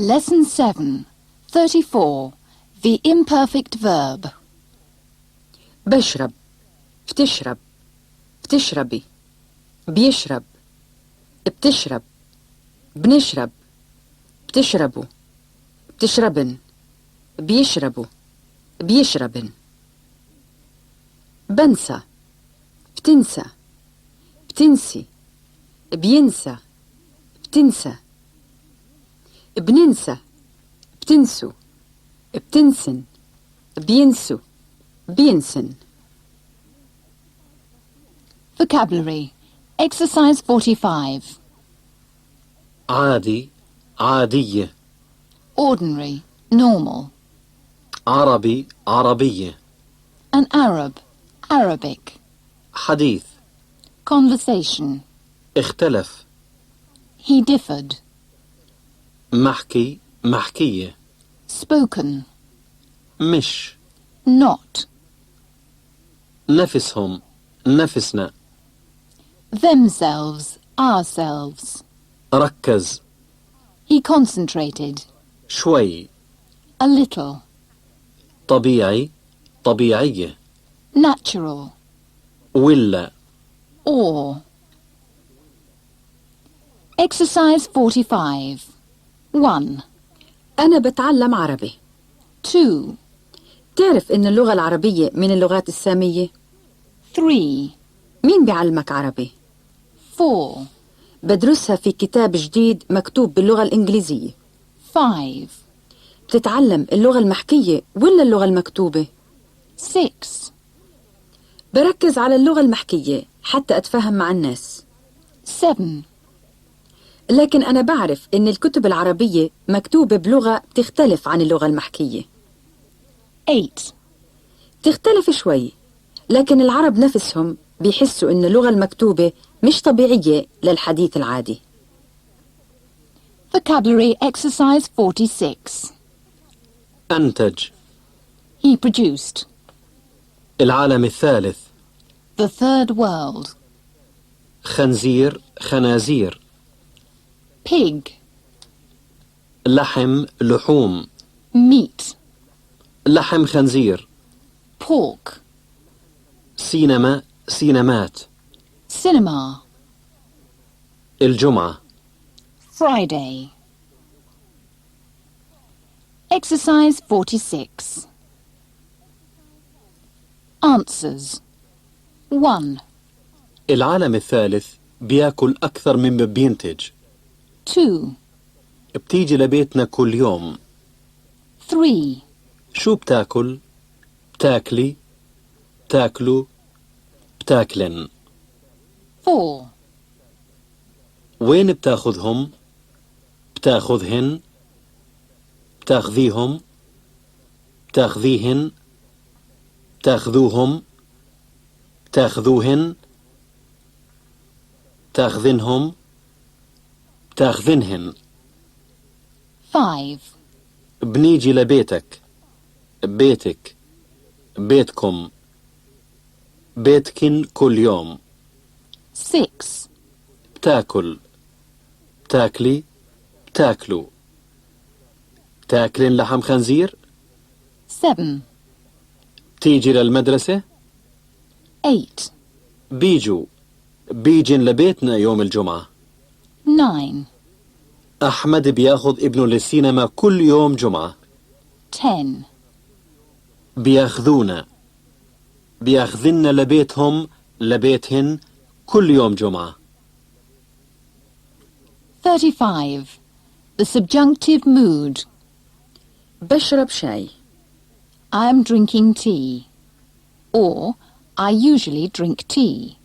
Lesson 7, 34. The imperfect verb. بشرب. بتشرب. بتشربي. بيشرب. بتشرب. بنشرب. بتشربوا. بتشربن. بيشربوا. بيشربن. بنسى. بتنسى. بتنسي. بينسى. بتنسى. بننسى. بتنسوا. بتنسن. بينسوا. بينسن. Vocabulary. Exercise 45. عادي عادية. Ordinary, normal. عربي عربية. An Arab, Arabic. حديث. Conversation. اختلف. He differed. محكي محكية. Spoken. مش. Not. نفسهم نفسنا. Themselves, ourselves. ركز. He concentrated. شوي. A little. طبيعي طبيعية. Natural. ولا. Or. Exercise 45. 1. أنا بتعلم عربي. 2. تعرف إن اللغة العربية من اللغات السامية؟ 3. مين بيعلمك عربي؟ 4. بدرسها في كتاب جديد مكتوب باللغة الإنجليزية. 5. بتتعلم اللغة المحكية ولا اللغة المكتوبة؟ 6. بركز على اللغة المحكية حتى أتفاهم مع الناس. 7. لكن أنا بعرف إن الكتب العربية مكتوبة بلغة بتختلف عن اللغة المحكية. 8. تختلف شوي، لكن العرب نفسهم بيحسوا إن اللغة المكتوبة مش طبيعية للحديث العادي. Vocabulary exercise 46. أنتج. He produced. العالم الثالث. The third world. خنزير خنازير. Pig. لحم لحوم. Meat. لحم خنزير. Pork. سينما سينمات. Cinema. الجمعة. Friday. Exercise 46. Answers. 1. العالم الثالث بياكل أكثر مما بينتج. 2. بتيجي لبيتنا كل يوم. 3. شو بتاكل؟ بتاكلي. بتاكلوا. بتاكلن. 4. وين بتاخذهم؟ بتاخذهن. بتاخذيهم. بتاخذيهن. بتاخذوهم. بتاخذوهن. بتاخذنهم. بتاخذنهن. 5. بنيجي لبيتك. بيتك. بيتكم. بيتكن كل يوم. 6. بتاكل. بتاكلي. بتاكلوا. بتاكلن لحم خنزير. 7. بتيجي للمدرسة. 8. بيجن لبيتنا يوم الجمعة. 9. أحمد بياخذ ابنه للسينما كل يوم جمعة. 10. بياخذونا. بياخذن لبيتهم لبيتهن كل يوم جمعة. 35. The subjunctive mood. بشرب شاي. I am drinking tea. Or, I usually drink tea.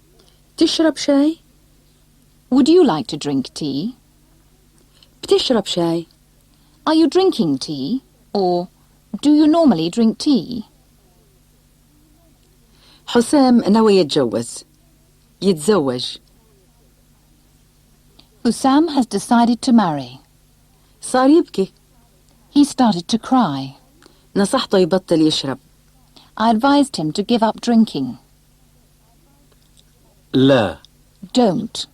تشرب شاي؟ Would you like to drink tea? بتشرب شاي؟ Are you drinking tea? Or, do you normally drink tea? حسام ناوي يتزوج. Hussam has decided to marry. صار يبكي. He started to cry. نصحته يبطل يشرب. I advised him to give up drinking. لا. Don't.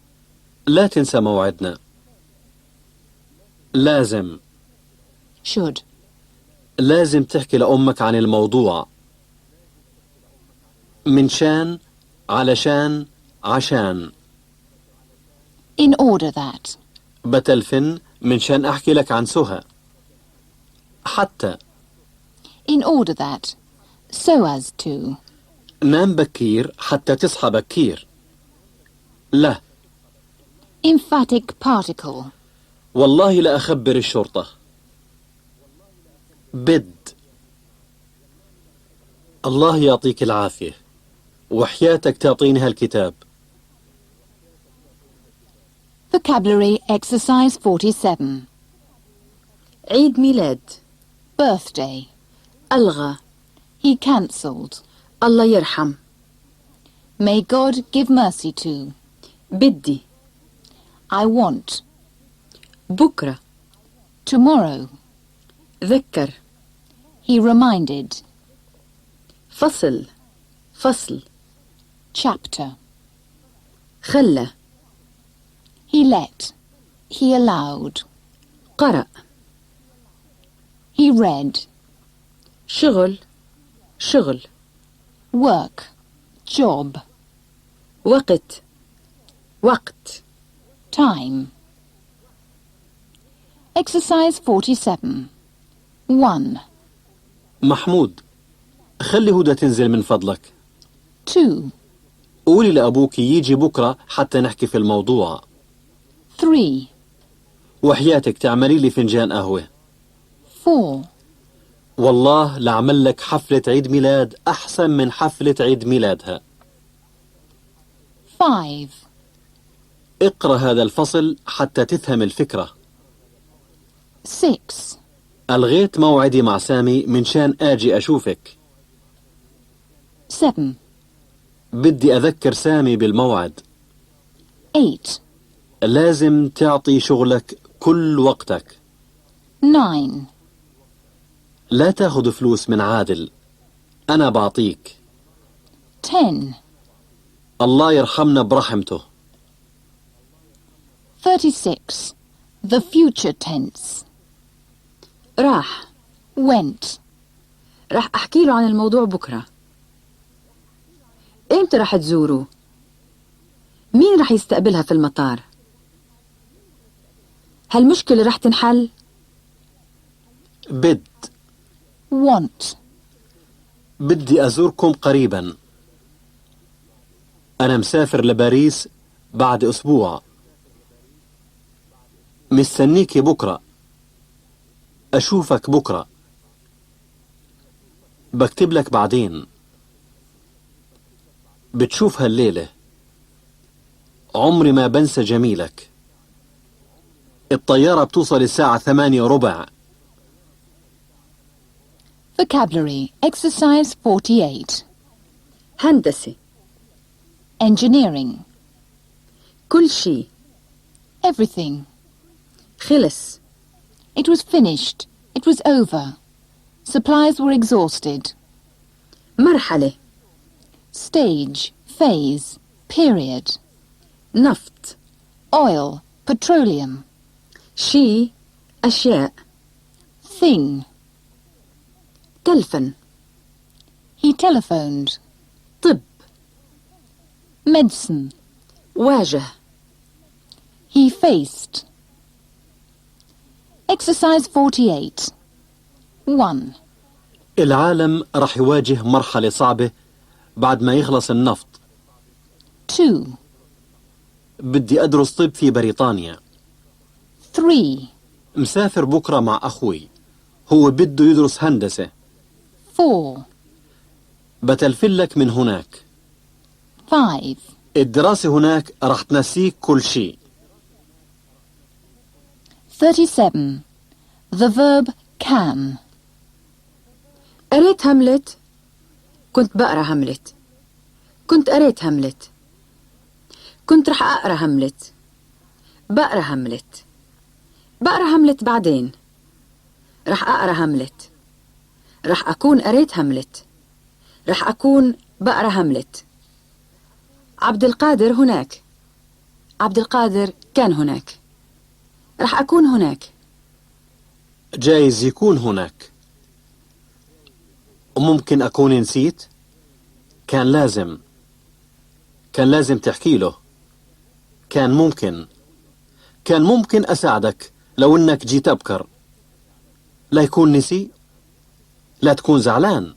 لا تنسى موعدنا. لازم. should. لازم تحكي لأمك عن الموضوع. من شان، علشان، عشان. In order that. بتلفن من شان أحكي لك عن سهى. حتى. In order that. So as to. نام بكير حتى تصحى بكير. لا. Emphatic particle. والله لا أخبر الشرطة. بد. الله يعطيك العافية وحياتك تعطيني هالكتاب. Vocabulary exercise 47. عيد ميلاد. Birthday. ألغى. He cancelled. الله يرحم. May God give mercy to. بدي. I want. بكرة. Tomorrow. ذكر. He reminded. فصل. فصل. Chapter. خلى. He let. He allowed. قرأ. He read. شغل. شغل. Work. Job. وقت. وقت. Time. Exercise 47. 1, محمود، خلي هدى تنزل من فضلك. 2, قولي لأبوك يجي بكرة حتى نحكي في الموضوع. 3, وحياتك تعملي لي فنجان قهوة. 4, والله لعمل لك حفلة عيد ميلاد أحسن من حفلة عيد ميلادها. 5, اقرأ هذا الفصل حتى تفهم الفكرة. 6, ألغيت موعدي مع سامي من شان آجي أشوفك. 7, بدي أذكر سامي بالموعد. 8, لازم تعطي شغلك كل وقتك. 9, لا تاخذ فلوس من عادل، أنا بعطيك. 10, الله يرحمنا برحمته. 36. The future tense. راح. Went. راح أحكي له عن الموضوع بكرة. إمتى راح تزوره؟ مين راح يستقبلها في المطار؟ هالمشكلة راح تنحل؟ بد. Want. بدي أزوركم قريبا. أنا مسافر لباريس بعد أسبوع. مستنيكي بكرة. أشوفك بكرة. بكتب لك بعدين. بتشوف هالليلة. عمري ما بنسى جميلك. الطيارة بتوصل الساعة 8:15. Vocabulary. Exercise 48. هندسة. Engineering. كل شيء. Everything. خلص. It was finished. It was over. Supplies were exhausted. مرحلة. Stage. Phase. Period. نفط. Oil. Petroleum. شيء. أشياء. Thing. تلفن. He telephoned. طب. Medicine. واجه. He faced. Exercise 48. 1, العالم رح يواجه مرحلة صعبة بعد ما يخلص النفط. 2, بدي أدرس طب في بريطانيا. 3, مسافر بكرة مع أخوي، هو بده يدرس هندسة. 4, بتلفلك من هناك. 5, الدراسة هناك رح تنسيك كل شيء. 37. The verb can. قريت هملت. كنت بقرا هملت. كنت قريت هملت. كنت رح أقرا هملت. بقرا هملت. بقرا هملت بعدين. رح أقرا هملت. رح أكون قريت هملت. رح أكون بقرا هملت. عبد القادر هناك. عبد القادر كان هناك. رح أكون هناك. جايز يكون هناك. ممكن أكون نسيت. كان لازم تحكي له. كان ممكن أساعدك لو إنك جيت أبكر. لا يكون نسي. لا تكون زعلان.